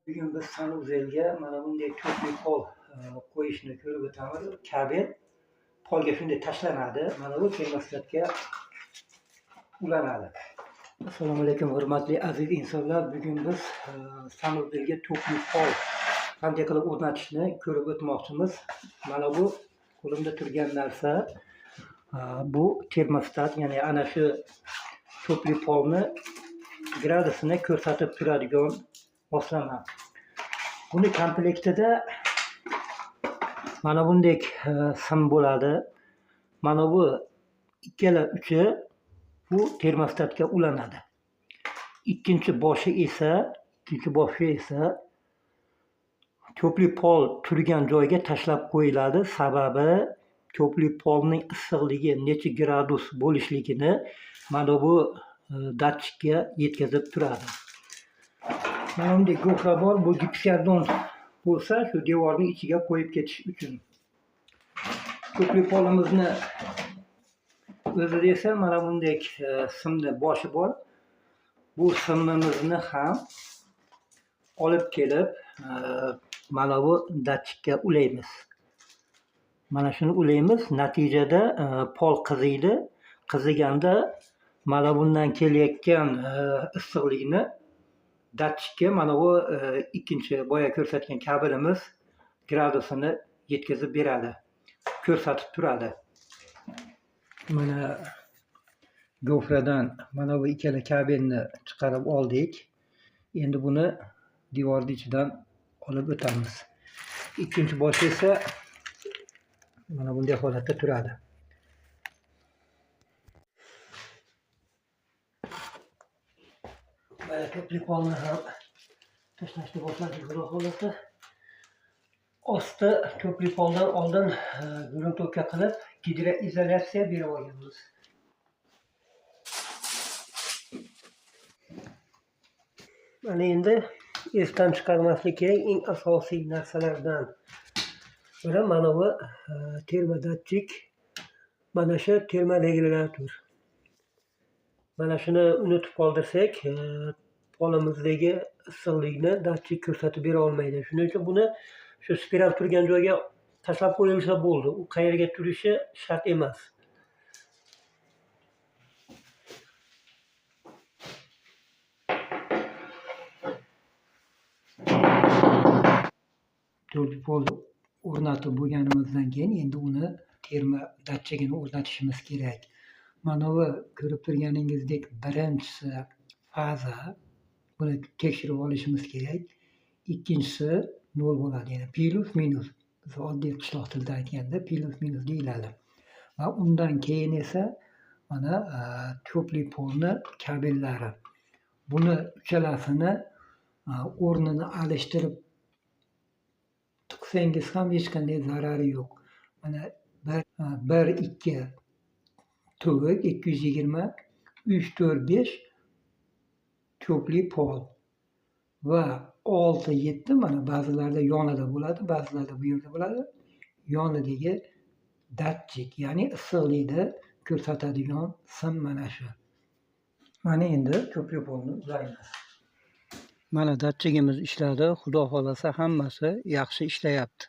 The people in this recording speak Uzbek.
Bugun biz sanuzelga mana bunday to'pli pol qo'yishni ko'rib o'tamiz. Kabel polga shunday tashlanadi. Mana bu termostatga ulanadi. Assalomu alaykum hurmatli aziz insonlar. Bugun biz sanuzelga to'pli pol qanday qilib o'rnatishni ko'rib o'tmoqchimiz. Mana bu qo'limda turgan narsa bu termostat, ya'ni ana shu to'pli polni gradusini ko'rsatib turadigan moslama. Buni komplektida mana bunday sim bo'ladi. Mana bu ikkala uchi bu termostatga ulanadi. Ikkinchi boshi esa to'pli pol turgan joyga tashlab qo'yiladi. Sababi to'pli polning issiqligi necha gradus bo'lishligini mana bu datchikka yetkazib turadi. Mana bunday gofra bor, bu gipskardon bo'lsa shu devorning ichiga qo'yib ketish uchun. To'pli polimizni o'zida esa mana bunday simni boshi bor. Bu simimizni ham olib kelib mana bu datchikka ulaymiz. Mana shuni ulaymiz. Natijada pol qiziydi. Qiziganda mana bundan kelayotgan issiqlikni datchikka mana bu ikkinchi boya ko'rsatgan kabelimiz gradusini yetkazib beradi, ko'rsatib turadi. Mana gofradan mana bu ikkala kabelni chiqarib oldik. Endi buni devorning ichidan olib o'tamiz. Ikkinchi boshi esa mana bunday holatda turadi. Mana to'pli polni ham tashlashni boshladik. Xudo xolasa osti to'pli poldan oldin gruntовка qilib gidroizolyatsiya berib olganmiz. Mana endi esdan chiqarmaslik kerak eng asosiy narsalardan biri mana bu termodatchik, mana shu termoregulyator. Mana shuni unutib qoldirsak, polimizdagi issiqlikni datchik ko'rsatib bera olmaydi. Shuning uchun buni shu spiral turgan joyga tashlab qo'yilsa bo'ldi. U qayerga turishi shart emas. To'pli polni o'rnatib bo'lganimizdan keyin endi uni termo datchigini o'rnatishimiz kerak. Mana bu ko'rib turganingizdek birinchisi faza. Buni tekshirib olishimiz kerak. Ikkinchisi 0 bo'ladi. Ya'ni plus minus. Biz oddiy qishloq tilida aytganda plus minus deyiladi. Va undan keyin esa mana to'pli polni kabellari. Buni uchalasini o'rnini alishtirib tiqsangiz ham hech qanday zarari yo'q. Mana 1-2 tuvuk 220 3-4-5 to'pli pol va 6-7 mana ba'zilarda yonida bo'ladi, ba'zilarda bu yerda bo'ladi. Yonidagi datchik, ya'ni issiqlikni ko'rsatadigan sim mana shu. Mana endi to'pli polni ulaymiz. Mana datchigimiz ishladi. Xudo xolasa hammasi yaxshi ishlayapti.